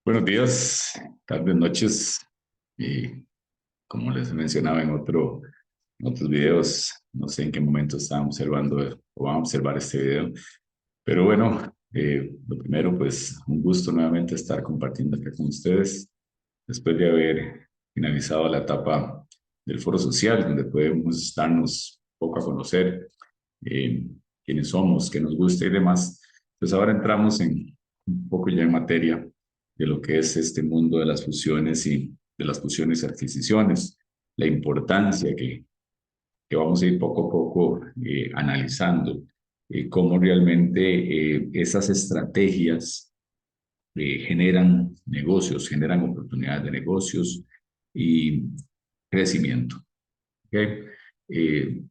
Buenos días, tardes, noches. Y como les mencionaba en otros videos, no sé en qué momento estaban observando o van a observar este video. Pero bueno, lo primero, pues un gusto nuevamente estar compartiendo acá con ustedes después de haber finalizado la etapa del foro social, donde podemos darnos poco a conocer eh, quiénes somos, qué nos gusta y demás. Pues ahora entramos en un poco ya en materia de lo que es este mundo de las fusiones y de las fusiones y adquisiciones, la importancia que vamos a ir poco a poco analizando, cómo realmente esas estrategias generan negocios, generan oportunidades de negocios y crecimiento. ¿Okay?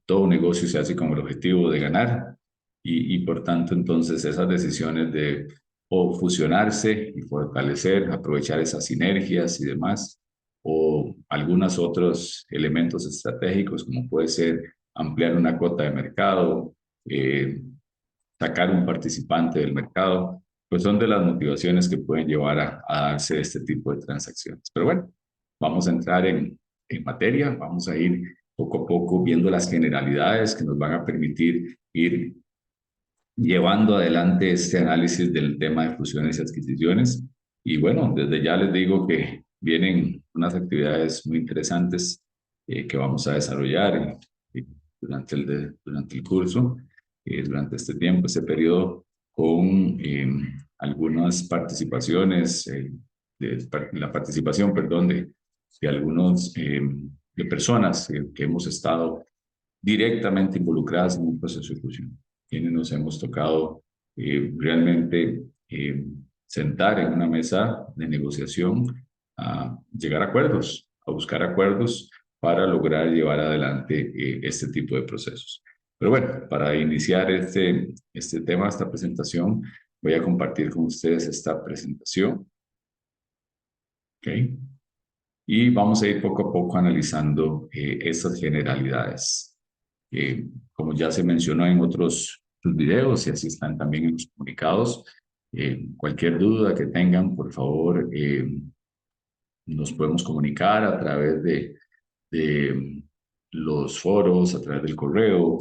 Todo negocio se hace con el objetivo de ganar y por tanto entonces esas decisiones de o fusionarse y fortalecer, aprovechar esas sinergias y demás, o algunos otros elementos estratégicos como puede ser ampliar una cuota de mercado, eh, sacar un participante del mercado, pues son de las motivaciones que pueden llevar a darse este tipo de transacciones. Pero bueno, vamos a entrar en materia, vamos a ir poco a poco viendo las generalidades que nos van a permitir ir llevando adelante este análisis del tema de fusiones y adquisiciones. Y bueno, desde ya les digo que vienen unas actividades muy interesantes que vamos a desarrollar durante el curso, durante este tiempo, este periodo, con algunas participaciones, la participación, perdón, de algunos de personas que hemos estado directamente involucradas en un proceso de fusión, quienes nos hemos tocado realmente sentar en una mesa de negociación a llegar a acuerdos, a buscar acuerdos para lograr llevar adelante este tipo de procesos. Pero bueno, para iniciar este tema, esta presentación, voy a compartir con ustedes esta presentación. ¿Ok? Y vamos a ir poco a poco analizando estas generalidades. Como ya se mencionó en otros videos y así están también en los comunicados, cualquier duda que tengan, por favor, nos podemos comunicar a través de los foros, a través del correo,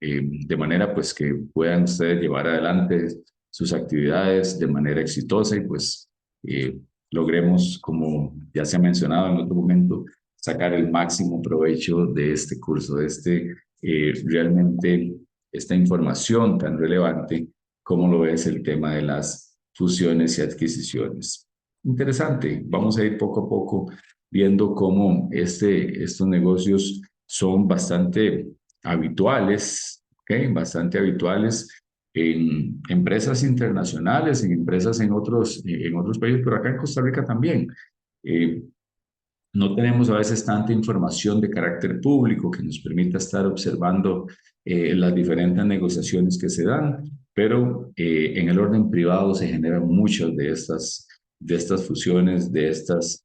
de manera pues que puedan ustedes llevar adelante sus actividades de manera exitosa y pues eh, logremos, como ya se ha mencionado en otro momento, sacar el máximo provecho de este curso, de realmente esta información tan relevante como lo es el tema de las fusiones y adquisiciones. Interesante, vamos a ir poco a poco viendo cómo estos negocios son bastante habituales, ¿okay? Bastante habituales en empresas internacionales, en empresas en otros países, pero acá en Costa Rica también. Eh, no tenemos a veces tanta información de carácter público que nos permita estar observando las diferentes negociaciones que se dan, pero en el orden privado se generan muchas de estas fusiones, de estas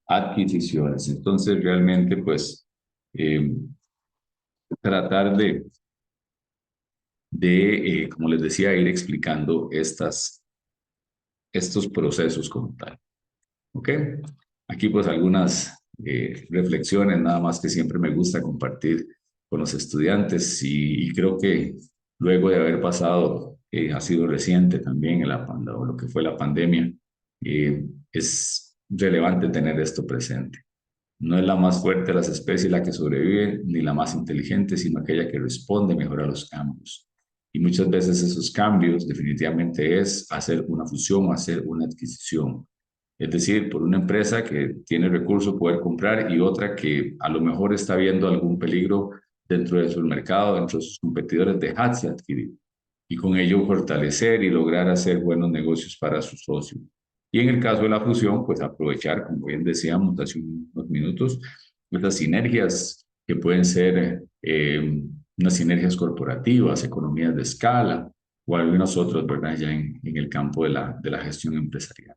adquisiciones. Entonces, realmente, pues, eh, tratar como les decía, ir explicando estos procesos como tal. ¿Ok? Aquí pues algunas reflexiones, nada más que siempre me gusta compartir con los estudiantes y creo que luego de haber pasado, ha sido reciente también lo que fue la pandemia, es relevante tener esto presente. No es la más fuerte de las especies la que sobrevive, ni la más inteligente, sino aquella que responde mejor a los cambios. Y muchas veces esos cambios definitivamente es hacer una fusión o hacer una adquisición. Es decir, por una empresa que tiene recursos poder comprar y otra que a lo mejor está viendo algún peligro dentro de su mercado, dentro de sus competidores, dejarse adquirir y con ello fortalecer y lograr hacer buenos negocios para sus socios. Y en el caso de la fusión, pues aprovechar, como bien decíamos hace unos minutos, las sinergias que pueden ser unas sinergias corporativas, economías de escala o algunos otros, ¿verdad? Ya en el campo de la gestión empresarial.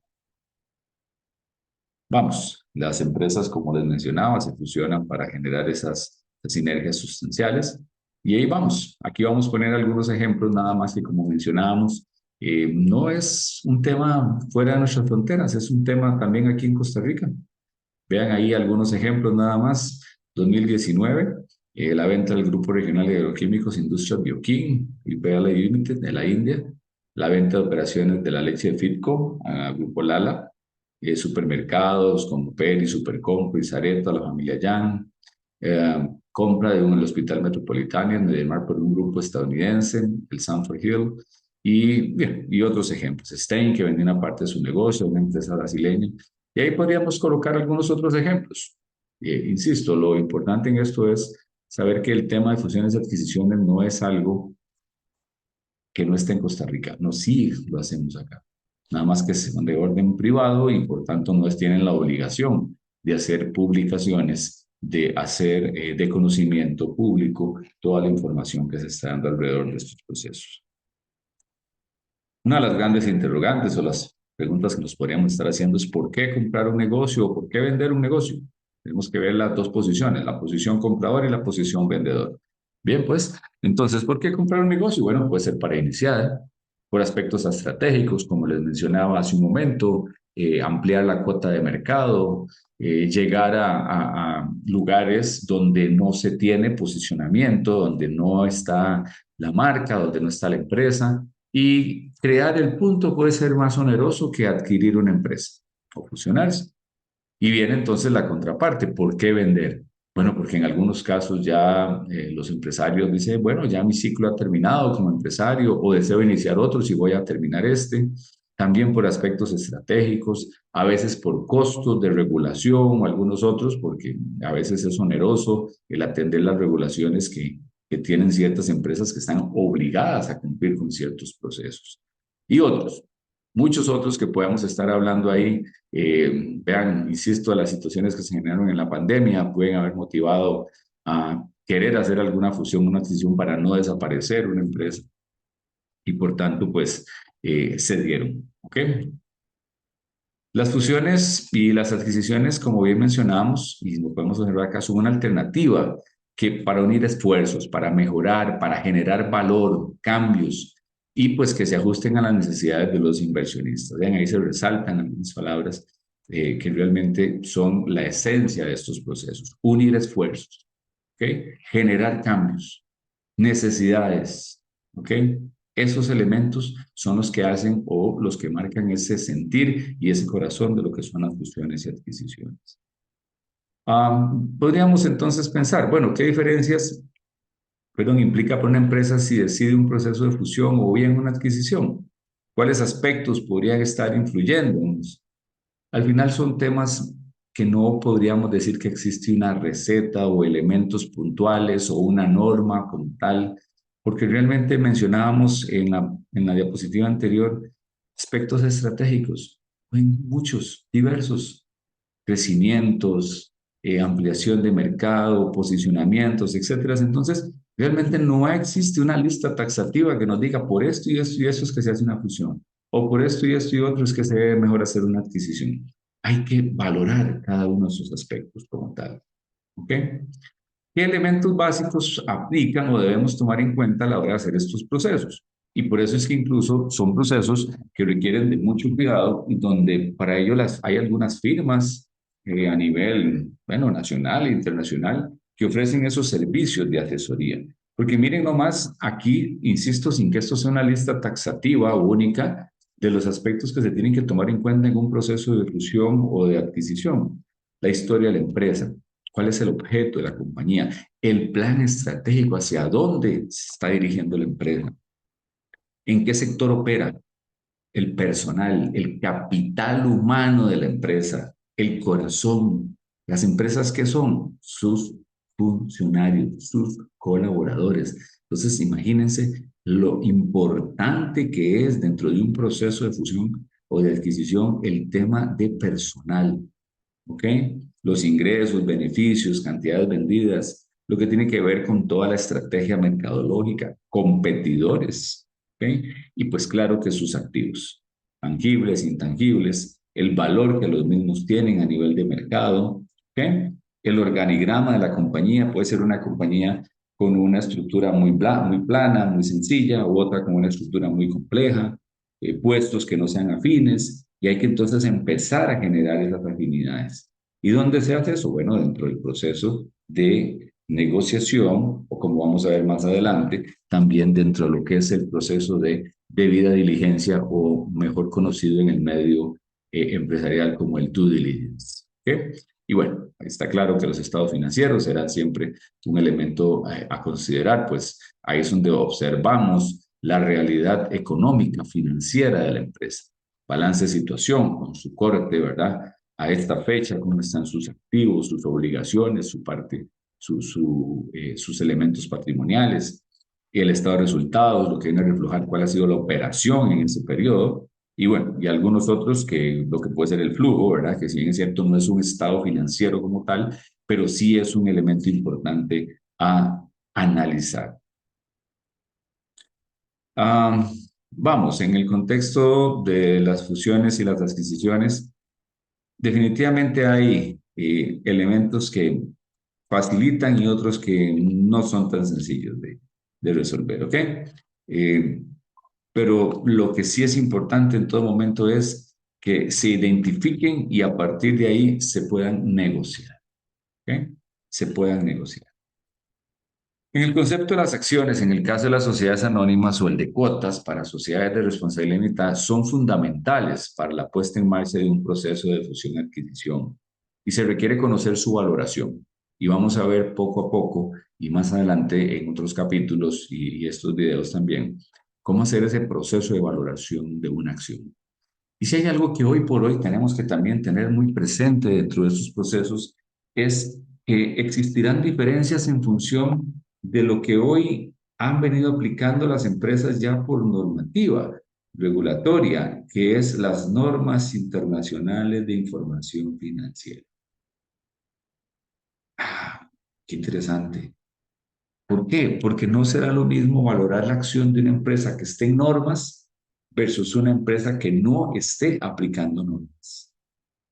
Vamos, las empresas, como les mencionaba, se fusionan para generar esas sinergias sustanciales. Y ahí vamos. Aquí vamos a poner algunos ejemplos, nada más que como mencionábamos, No es un tema fuera de nuestras fronteras, es un tema también aquí en Costa Rica. Vean ahí algunos ejemplos nada más. 2019, la venta del Grupo Regional de Agroquímicos Industrias Bioquín, IPL Limited de la India, la venta de operaciones de la leche de Fitco a Grupo Lala, supermercados como Peri, Supercompro y Sareto a la familia Yang, compra de un el Hospital Metropolitano en Medellín por un grupo estadounidense, el Sanford Hill, y, bien, y otros ejemplos. Stein, que vendió una parte de su negocio, una empresa brasileña. Y ahí podríamos colocar algunos otros ejemplos. Insisto, lo importante en esto es saber que el tema de fusiones y adquisiciones no es algo que no esté en Costa Rica. No, sí lo hacemos acá. Nada más que son de orden privado y por tanto no tienen la obligación de hacer publicaciones, de hacer de conocimiento público toda la información que se está dando alrededor de estos procesos. Una de las grandes interrogantes o las preguntas que nos podríamos estar haciendo es ¿por qué comprar un negocio o por qué vender un negocio? Tenemos que ver las dos posiciones, la posición comprador y la posición vendedor. Bien, pues, entonces, ¿por qué comprar un negocio? Bueno, puede ser para iniciar, por aspectos estratégicos, como les mencionaba hace un momento, ampliar la cuota de mercado, llegar a lugares donde no se tiene posicionamiento, donde no está la marca, donde no está la empresa. Y crear el punto puede ser más oneroso que adquirir una empresa o fusionarse. Y viene entonces la contraparte, ¿por qué vender? Bueno, porque en algunos casos ya los empresarios dicen, bueno, ya mi ciclo ha terminado como empresario o deseo iniciar otro si voy a terminar este. También por aspectos estratégicos, a veces por costos de regulación o algunos otros, porque a veces es oneroso el atender las regulaciones que tienen ciertas empresas que están obligadas a cumplir con ciertos procesos. Y otros, muchos otros que podamos estar hablando ahí. Vean, insisto, las situaciones que se generaron en la pandemia pueden haber motivado a querer hacer alguna fusión, una adquisición para no desaparecer una empresa y por tanto, pues, se dieron. ¿Ok? Las fusiones y las adquisiciones, como bien mencionamos, y lo podemos observar acá, son una alternativa que para unir esfuerzos, para mejorar, para generar valor, cambios, y pues que se ajusten a las necesidades de los inversionistas. Vean, ahí se resaltan algunas palabras que realmente son la esencia de estos procesos. Unir esfuerzos, ¿ok? Generar cambios, necesidades, ¿ok? Esos elementos son los que hacen o los que marcan ese sentir y ese corazón de lo que son las fusiones y adquisiciones. Podríamos entonces pensar, bueno, ¿qué diferencias, perdón, implica para una empresa si decide un proceso de fusión o bien una adquisición? ¿Cuáles aspectos podrían estar influyendo? Al final son temas que no podríamos decir que existe una receta o elementos puntuales o una norma como tal, porque realmente mencionábamos en la diapositiva anterior aspectos estratégicos, hay muchos, diversos, crecimientos, ampliación de mercado, posicionamientos, etcétera. Entonces, realmente no existe una lista taxativa que nos diga por esto y esto y esto es que se hace una fusión, o por esto y esto y otro es que se debe mejor hacer una adquisición. Hay que valorar cada uno de esos aspectos como tal. ¿Ok? ¿Qué elementos básicos aplican o debemos tomar en cuenta a la hora de hacer estos procesos? Y por eso es que incluso son procesos que requieren de mucho cuidado y donde para ello hay algunas firmas a nivel, bueno, nacional e internacional que ofrecen esos servicios de asesoría. Porque miren nomás, aquí, insisto, sin que esto sea una lista taxativa o única de los aspectos que se tienen que tomar en cuenta en un proceso de fusión o de adquisición. La historia de la empresa, cuál es el objeto de la compañía, el plan estratégico, hacia dónde se está dirigiendo la empresa, en qué sector opera, el personal, el capital humano de la empresa, el corazón. Las empresas, ¿qué son? Sus funcionarios, sus colaboradores. Entonces, imagínense lo importante que es dentro de un proceso de fusión o de adquisición el tema de personal. ¿Ok? Los ingresos, beneficios, cantidades vendidas, lo que tiene que ver con toda la estrategia mercadológica, competidores, ¿ok? Y pues claro que sus activos, tangibles, intangibles, el valor que los mismos tienen a nivel de mercado, ¿ok? El organigrama de la compañía puede ser una compañía con una estructura muy plana, muy sencilla, u otra con una estructura muy compleja, puestos que no sean afines, y hay que entonces empezar a generar esas afinidades. ¿Y dónde se hace eso? Bueno, dentro del proceso de negociación, o como vamos a ver más adelante, también dentro de lo que es el proceso de debida diligencia, o mejor conocido en el medio empresarial como el due diligence. ¿Okay? Y bueno, está claro que los estados financieros serán siempre un elemento a considerar, pues ahí es donde observamos la realidad económica, financiera de la empresa. Balance de situación con su corte, ¿verdad? A esta fecha, cómo están sus activos, sus obligaciones, su parte, sus elementos patrimoniales, el estado de resultados, lo que viene a reflejar cuál ha sido la operación en ese periodo, y bueno, y algunos otros que lo que puede ser el flujo, ¿verdad? Que si bien es cierto no es un estado financiero como tal, pero sí es un elemento importante a analizar. Vamos, en el contexto de las fusiones y las adquisiciones, definitivamente hay elementos que facilitan y otros que no son tan sencillos de resolver, ¿ok? Eh, pero lo que sí es importante en todo momento es que se identifiquen y a partir de ahí se puedan negociar, ¿ok? Se puedan negociar. En el concepto de las acciones, en el caso de las sociedades anónimas o el de cuotas para sociedades de responsabilidad limitada, son fundamentales para la puesta en marcha de un proceso de fusión-adquisición y se requiere conocer su valoración. Y vamos a ver poco a poco y más adelante en otros capítulos y estos videos también, cómo hacer ese proceso de valoración de una acción. Y si hay algo que hoy por hoy tenemos que también tener muy presente dentro de estos procesos, es que existirán diferencias en función de lo que hoy han venido aplicando las empresas ya por normativa regulatoria, que es las normas internacionales de información financiera. Ah, qué interesante. ¿Por qué? Porque no será lo mismo valorar la acción de una empresa que esté en normas versus una empresa que no esté aplicando normas,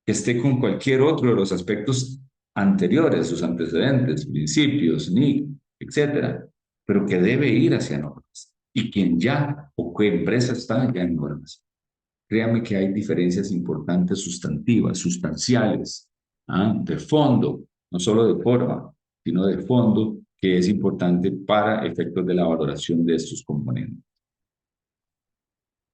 que esté con cualquier otro de los aspectos anteriores, sus antecedentes, principios, NIC, etcétera, pero que debe ir hacia normas. Y quien ya o qué empresa está ya en normas. Créame que hay diferencias importantes, sustantivas, sustanciales, de fondo, no solo de forma, sino de fondo, que es importante para efectos de la valoración de estos componentes.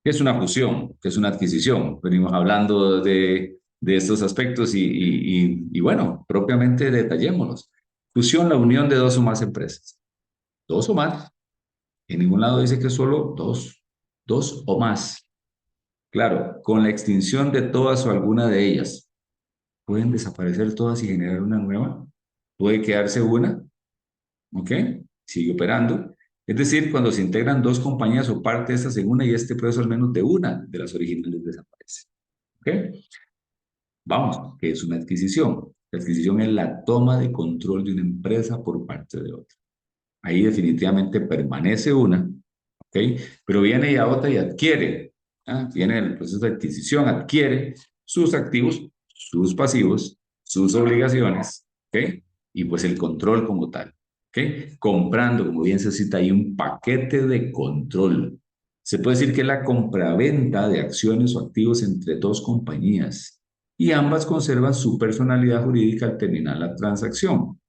¿Qué es una fusión? ¿Qué es una adquisición? Venimos hablando de estos aspectos y bueno, propiamente detallémoslos. Fusión, la unión de dos o más empresas. Dos o más. En ningún lado dice que solo dos. Dos o más. Claro, con la extinción de todas o alguna de ellas, pueden desaparecer todas y generar una nueva. Puede quedarse una, ¿ok? Sigue operando. Es decir, cuando se integran dos compañías o parte de estas en una y este proceso al menos de una de las originales desaparece. ¿Ok? Vamos, ¿qué es una adquisición? La adquisición es la toma de control de una empresa por parte de otra. Ahí definitivamente permanece una, ¿ok? Pero viene ya otra y adquiere. Viene el proceso de adquisición, adquiere sus activos, sus pasivos, sus obligaciones, ¿ok? Y pues el control como tal, ¿ok? Comprando, como bien se cita, hay un paquete de control. Se puede decir que es la compraventa de acciones o activos entre dos compañías y ambas conservan su personalidad jurídica al terminar la transacción,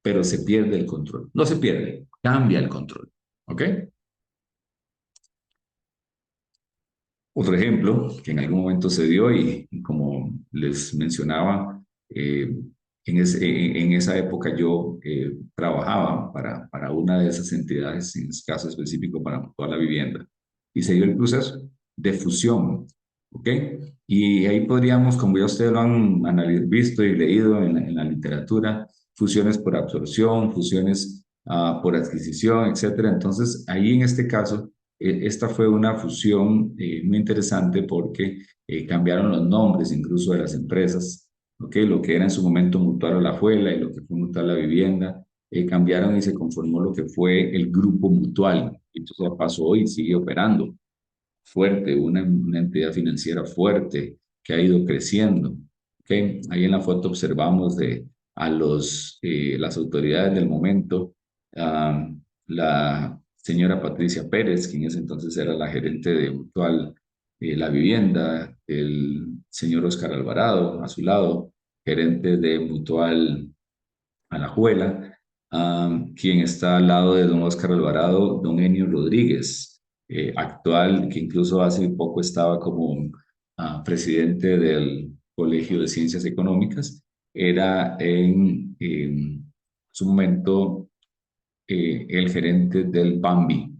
pero se pierde el control. No se pierde, cambia el control. ¿Ok? Otro ejemplo que en algún momento se dio y como les mencionaba, en esa época yo trabajaba para una de esas entidades, en este caso específico para toda la vivienda, y se dio el proceso de fusión, ¿ok? Y ahí podríamos, como ya ustedes lo han visto y leído en la literatura, fusiones por absorción, fusiones por adquisición, etcétera. Entonces, ahí en este caso esta fue una fusión muy interesante porque cambiaron los nombres incluso de las empresas, ¿okay? Lo que era en su momento Mutual Alajuela y lo que fue Mutual La Vivienda, cambiaron y se conformó lo que fue el Grupo Mutual. Entonces pasó hoy y sigue operando fuerte, una entidad financiera fuerte que ha ido creciendo. ¿Okay? Ahí en la foto observamos las autoridades del momento, la señora Patricia Pérez, quien en ese entonces era la gerente de Mutual la vivienda, el señor Oscar Alvarado, a su lado, gerente de Mutual Alajuela, quien está al lado de don Oscar Alvarado, don Enio Rodríguez, actual, que incluso hace poco estaba como presidente del Colegio de Ciencias Económicas, era en su momento el gerente del BAMBI,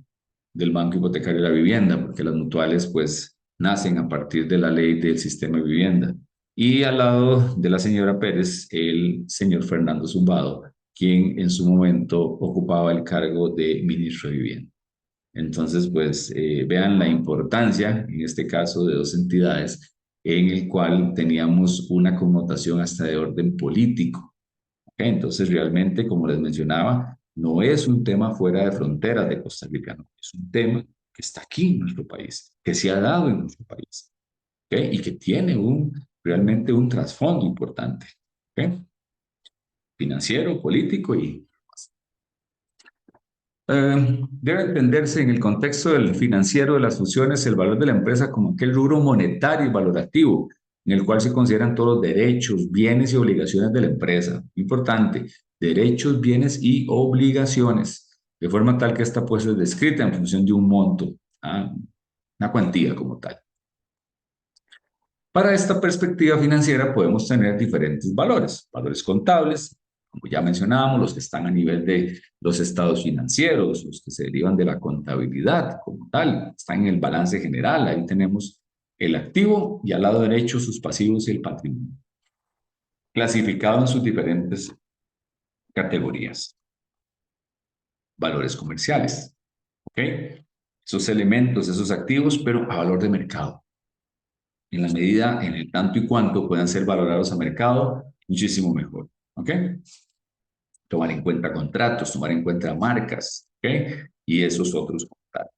del Banco Hipotecario de la Vivienda, porque las mutuales pues nacen a partir de la ley del sistema de vivienda. Y al lado de la señora Pérez, el señor Fernando Zumbado, quien en su momento ocupaba el cargo de ministro de Vivienda. Entonces, pues vean la importancia, en este caso, de dos entidades en el cual teníamos una connotación hasta de orden político. ¿Okay? Entonces, realmente, como les mencionaba, no es un tema fuera de fronteras de Costa Rica, no, es un tema que está aquí en nuestro país, que se ha dado en nuestro país, ¿okay? Y que tiene realmente un trasfondo importante, ¿okay? Financiero, político y debe entenderse en el contexto del financiero de las fusiones el valor de la empresa como aquel rubro monetario y valorativo en el cual se consideran todos los derechos, bienes y obligaciones de la empresa. Importante, derechos, bienes y obligaciones, de forma tal que esta puede ser descrita en función de un monto, una cuantía como tal. Para esta perspectiva financiera podemos tener diferentes valores, valores contables, como ya mencionábamos, los que están a nivel de los estados financieros, los que se derivan de la contabilidad como tal, están en el balance general, ahí tenemos el activo y al lado derecho sus pasivos y el patrimonio, clasificado en sus diferentes categorías. Valores comerciales, ¿ok? Esos elementos, esos activos, pero a valor de mercado. En la medida, en el tanto y cuanto puedan ser valorados a mercado, muchísimo mejor, ¿ok? Tomar en cuenta contratos, tomar en cuenta marcas, ¿ok? Y esos otros contratos.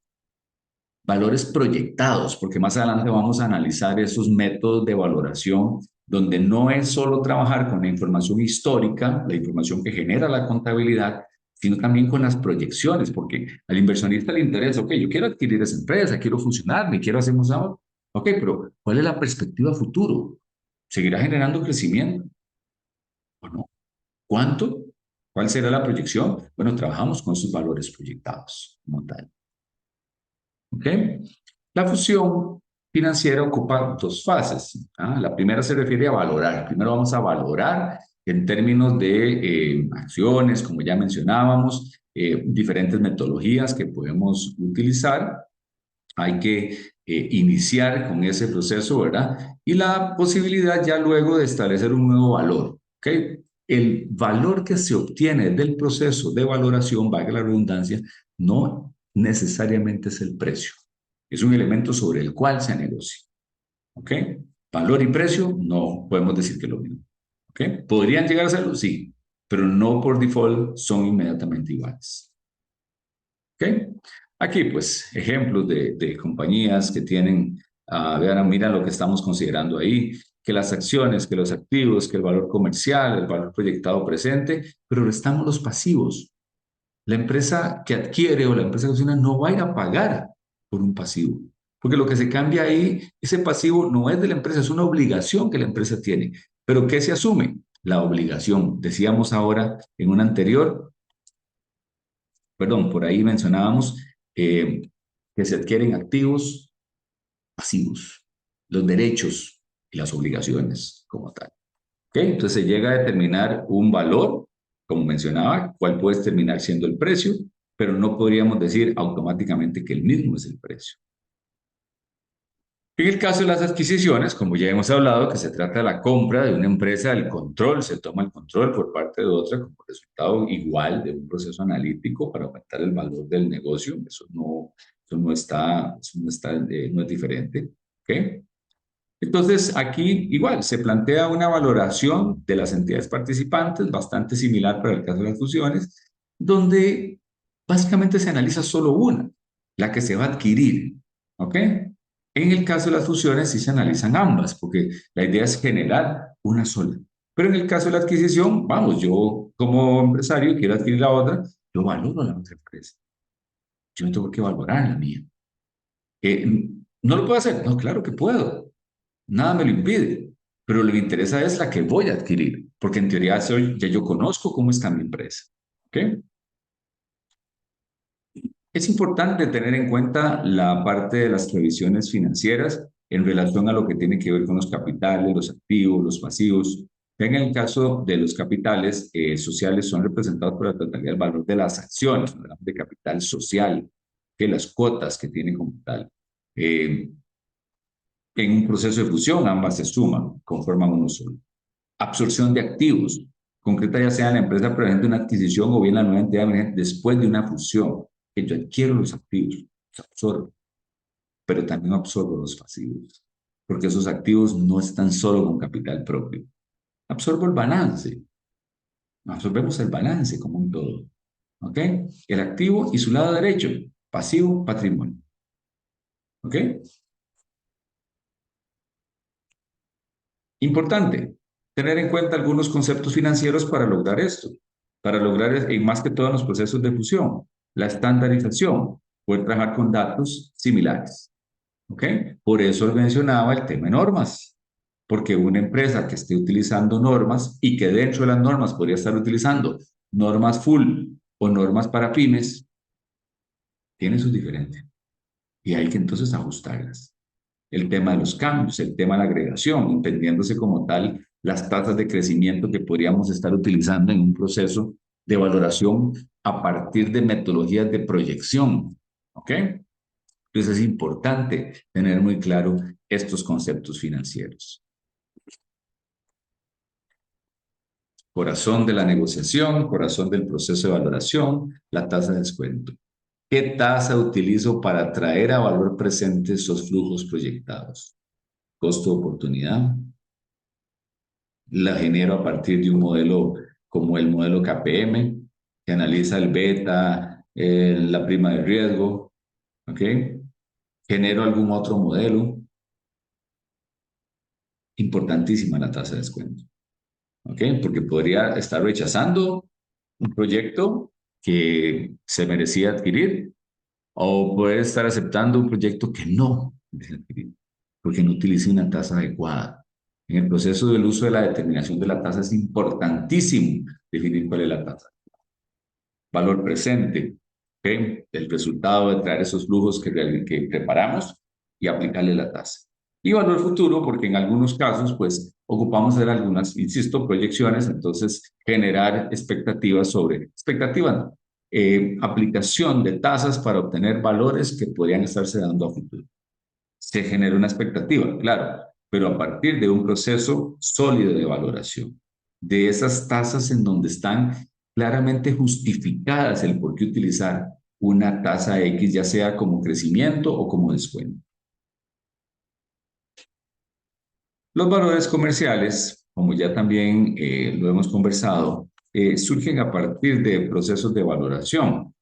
Valores proyectados, porque más adelante vamos a analizar esos métodos de valoración donde no es solo trabajar con la información histórica, la información que genera la contabilidad, sino también con las proyecciones, porque al inversionista le interesa, ok, yo quiero adquirir esa empresa, quiero funcionar, me quiero hacer un ahorro. Ok, pero ¿cuál es la perspectiva futuro? ¿Seguirá generando crecimiento o no? ¿Cuánto? ¿Cuál será la proyección? Bueno, trabajamos con sus valores proyectados como tal. ¿Ok? La fusión financiera ocupa dos fases. La primera se refiere a valorar. Primero vamos a valorar en términos de acciones, como ya mencionábamos, diferentes metodologías que podemos utilizar. Hay que iniciar con ese proceso, ¿verdad? Y la posibilidad ya luego de establecer un nuevo valor, ¿ok? El valor que se obtiene del proceso de valoración, valga la redundancia, no necesariamente es el precio. Es un elemento sobre el cual se negocia, ¿ok? Valor y precio no podemos decir que es lo mismo, ¿ok? ¿Podrían llegar a serlo? Sí, pero no por default son inmediatamente iguales. ¿Ok? Aquí, pues, ejemplos de compañías que tienen, vean, mira lo que estamos considerando ahí, que las acciones, que los activos, que el valor comercial, el valor proyectado presente, pero restamos los pasivos. La empresa que adquiere o la empresa que funciona no va a ir a pagar por un pasivo, porque lo que se cambia ahí, ese pasivo no es de la empresa, es una obligación que la empresa tiene. ¿Pero qué se asume? La obligación. Decíamos ahora en una anterior, perdón, por ahí mencionábamos que se adquieren activos pasivos, los derechos y las obligaciones como tal. ¿Okay? Entonces se llega a determinar un valor, como mencionaba, cuál puede terminar siendo el precio, pero no podríamos decir automáticamente que el mismo es el precio. En el caso de las adquisiciones, como ya hemos hablado, que se trata de la compra de una empresa, el control, se toma el control por parte de otra como resultado igual de un proceso analítico para aumentar el valor del negocio. No es diferente. ¿Okay? Entonces, aquí igual se plantea una valoración de las entidades participantes, bastante similar para el caso de las fusiones, donde básicamente se analiza solo una, la que se va a adquirir. ¿Ok? En el caso de las fusiones sí se analizan ambas, porque la idea es generar una sola. Pero en el caso de la adquisición, vamos, yo como empresario quiero adquirir la otra, yo valoro la otra empresa. Yo no tengo que valorar la mía. ¿No lo puedo hacer? No, claro que puedo. Nada me lo impide. Pero lo que me interesa es la que voy a adquirir, porque en teoría soy, ya yo conozco cómo está mi empresa. ¿Ok? Es importante tener en cuenta la parte de las previsiones financieras en relación a lo que tiene que ver con los capitales, los activos, los pasivos. En el caso de los capitales sociales son representados por la totalidad del valor de las acciones, hablamos de capital social, que las cuotas que tiene como tal. Eh, en un proceso de fusión, ambas se suman, conforman uno solo. Absorción de activos, concreta ya sea en la empresa presente una adquisición o bien la nueva entidad emergente después de una fusión, que yo adquiero los activos, los absorbo, pero también absorbo los pasivos, porque esos activos no están solo con capital propio. Absorbo el balance, absorbemos el balance como un todo. ¿Ok? El activo y su lado derecho, pasivo, patrimonio. ¿Ok? Importante, tener en cuenta algunos conceptos financieros para lograr esto, para lograr, más que todo en los procesos de fusión, la estandarización, poder trabajar con datos similares. ¿Ok? Por eso mencionaba el tema de normas, porque una empresa que esté utilizando normas y que dentro de las normas podría estar utilizando normas full o normas para pymes, tiene sus diferencias y hay que entonces ajustarlas. El tema de los cambios, el tema de la agregación, entendiéndose como tal las tasas de crecimiento que podríamos estar utilizando en un proceso de valoración a partir de metodologías de proyección. ¿Ok? Entonces es importante tener muy claro estos conceptos financieros. Corazón de la negociación, corazón del proceso de valoración, la tasa de descuento. ¿Qué tasa utilizo para traer a valor presente esos flujos proyectados? Costo de oportunidad, la genero a partir de un modelo como el modelo KPM, que analiza el beta, la prima de riesgo, ¿ok? Genero algún otro modelo, importantísima la tasa de descuento, ¿ok? Porque podría estar rechazando un proyecto que se merecía adquirir o puede estar aceptando un proyecto que no desea adquirir, porque no utilice una tasa adecuada. En el proceso del uso de la determinación de la tasa es importantísimo definir cuál es la tasa. Valor presente, ¿okay? El resultado de traer esos flujos que preparamos y aplicarle la tasa. Y valor futuro, porque en algunos casos, pues, ocupamos hacer algunas, insisto, proyecciones, entonces generar expectativas sobre, expectativas, no, aplicación de tasas para obtener valores que podrían estarse dando a futuro. Se genera una expectativa, claro, pero a partir de un proceso sólido de valoración, de esas tasas en donde están claramente justificadas el por qué utilizar una tasa X, ya sea como crecimiento o como descuento. Los valores comerciales, como ya también lo hemos conversado, surgen a partir de procesos de valoración.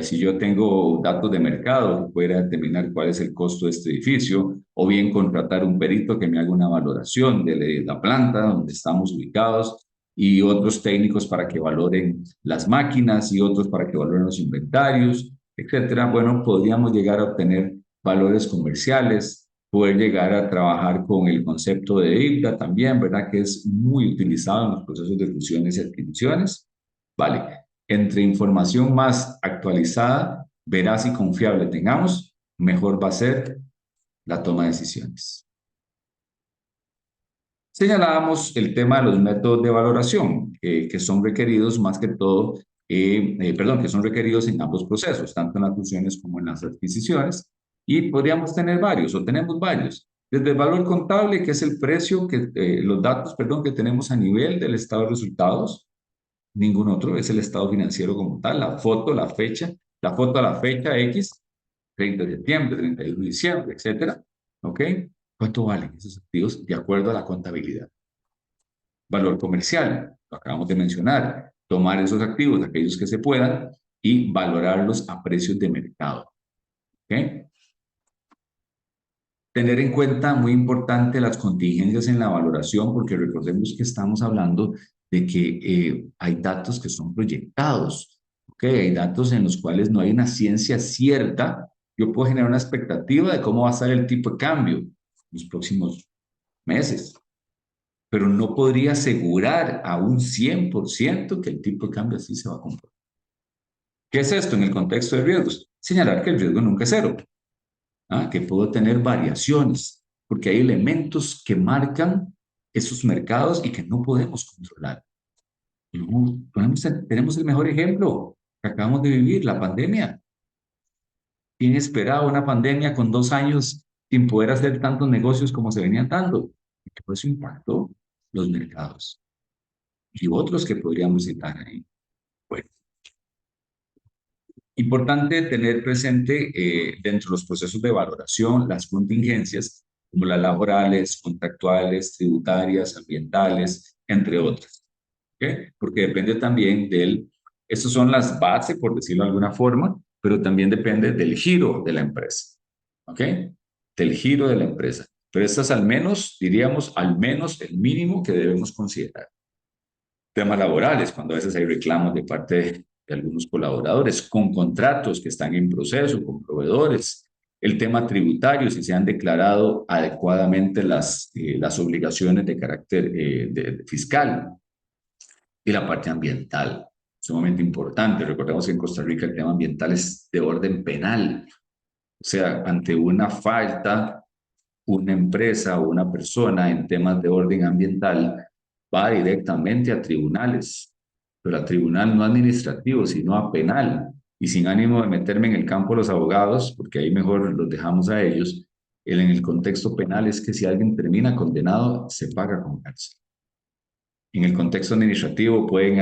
Si yo tengo datos de mercado que pueda determinar cuál es el costo de este edificio, o bien contratar un perito que me haga una valoración de la planta donde estamos ubicados y otros técnicos para que valoren las máquinas y otros para que valoren los inventarios, etcétera. Bueno, podríamos llegar a obtener valores comerciales, poder llegar a trabajar con el concepto de IPDA también, ¿verdad? Que es muy utilizado en los procesos de fusiones y adquisiciones. Vale, entre información más actualizada, veraz y confiable tengamos, mejor va a ser la toma de decisiones. Señalábamos el tema de los métodos de valoración, que son requeridos más que todo, perdón, que son requeridos en ambos procesos, tanto en las fusiones como en las adquisiciones, y podríamos tener varios, o tenemos varios. Desde el valor contable, que es el precio, los datos, perdón, que tenemos a nivel del estado de resultados, ningún otro, es el estado financiero como tal, la foto, la fecha, la foto a la fecha X, 30 de septiembre, 31 de diciembre, etcétera, ¿ok? ¿Cuánto valen esos activos de acuerdo a la contabilidad? Valor comercial, lo acabamos de mencionar, tomar esos activos, aquellos que se puedan, y valorarlos a precios de mercado. ¿Okay? Tener en cuenta, muy importante, las contingencias en la valoración, porque recordemos que estamos hablando de que hay datos que son proyectados, ¿okay? Hay datos en los cuales no hay una ciencia cierta Yo puedo generar una expectativa de cómo va a estar el tipo de cambio en los próximos meses, pero no podría asegurar a un 100% que el tipo de cambio así se va a comportar. ¿Qué es esto en el contexto de riesgos? Señalar que el riesgo nunca es cero, que puedo tener variaciones, porque hay elementos que marcan esos mercados y que no podemos controlar. No, tenemos el mejor ejemplo que acabamos de vivir, la pandemia. ¿Quién esperaba una pandemia con 2 años sin poder hacer tantos negocios como se venían dando? Y todo eso impactó los mercados y otros que podríamos citar ahí. Bueno, importante tener presente dentro de los procesos de valoración las contingencias, como las laborales, contractuales, tributarias, ambientales, entre otras. ¿Okay? Porque depende también estas son las bases, por decirlo de alguna forma, pero también depende del giro de la empresa. ¿Ok? Del giro de la empresa. Pero estas al menos, diríamos, al menos el mínimo que debemos considerar. Temas laborales, cuando a veces hay reclamos de parte de algunos colaboradores, con contratos que están en proceso, con proveedores. El tema tributario, si se han declarado adecuadamente las obligaciones de carácter fiscal. Y la parte ambiental, sumamente importante. Recordemos que en Costa Rica el tema ambiental es de orden penal. O sea, ante una falta, una empresa o una persona en temas de orden ambiental va directamente a tribunales, pero a tribunal no administrativo, sino a penal. Y sin ánimo de meterme en el campo de los abogados, porque ahí mejor los dejamos a ellos, en el contexto penal es que si alguien termina condenado, se paga con cárcel. En el contexto administrativo pueden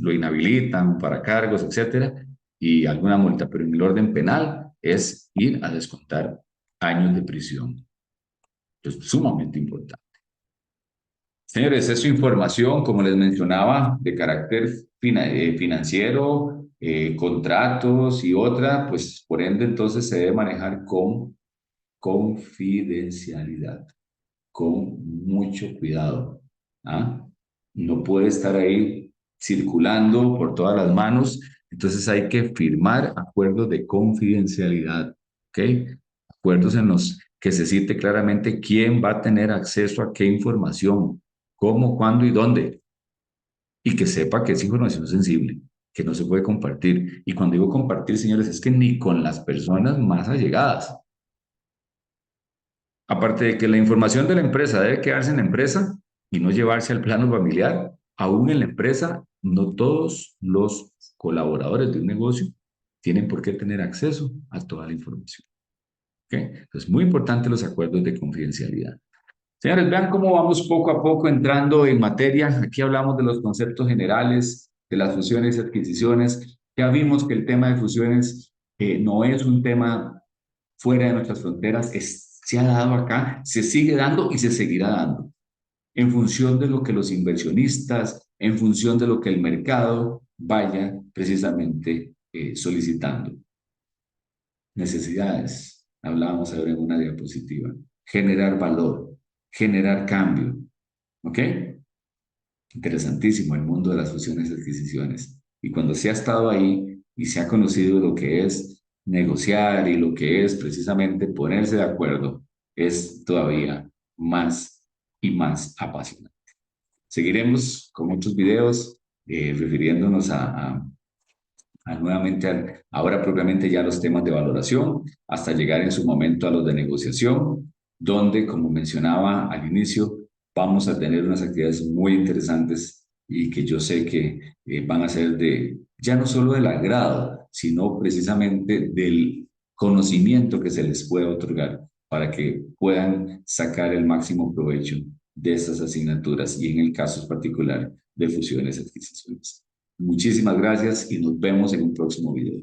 lo inhabilitan para cargos, etcétera, y alguna multa, pero en el orden penal es ir a descontar años de prisión. Es sumamente importante. Señores, es su información, como les mencionaba, de carácter financiero, contratos y otra, pues por ende entonces se debe manejar con confidencialidad, con mucho cuidado. ¿Ah? No puede estar ahí circulando por todas las manos, entonces hay que firmar acuerdos de confidencialidad, ¿ok? Acuerdos en los que se cite claramente quién va a tener acceso a qué información, cómo, cuándo y dónde, y que sepa que es información sensible, que no se puede compartir. Y cuando digo compartir, señores, es que ni con las personas más allegadas. Aparte de que la información de la empresa debe quedarse en la empresa y no llevarse al plano familiar, aún en la empresa, no todos los colaboradores de un negocio tienen por qué tener acceso a toda la información. ¿Okay? Entonces, muy importante los acuerdos de confidencialidad. Señores, vean cómo vamos poco a poco entrando en materia. Aquí hablamos de los conceptos generales, de las fusiones y adquisiciones. Ya vimos que el tema de fusiones no es un tema fuera de nuestras fronteras, se ha dado acá, se sigue dando y se seguirá dando, en función de lo que los inversionistas, en función de lo que el mercado vaya precisamente solicitando. Necesidades, hablábamos ahora en una diapositiva, generar valor, generar cambio, ¿ok? Interesantísimo el mundo de las fusiones y adquisiciones. Y cuando se ha estado ahí y se ha conocido lo que es negociar y lo que es precisamente ponerse de acuerdo, es todavía más y más apasionante. Seguiremos con muchos videos refiriéndonos nuevamente ahora propiamente ya los temas de valoración, hasta llegar en su momento a los de negociación, donde, como mencionaba al inicio, vamos a tener unas actividades muy interesantes y que yo sé que van a ser ya no solo del agrado, sino precisamente del conocimiento que se les pueda otorgar para que puedan sacar el máximo provecho de estas asignaturas y en el caso particular de fusiones y adquisiciones. Muchísimas gracias y nos vemos en un próximo video.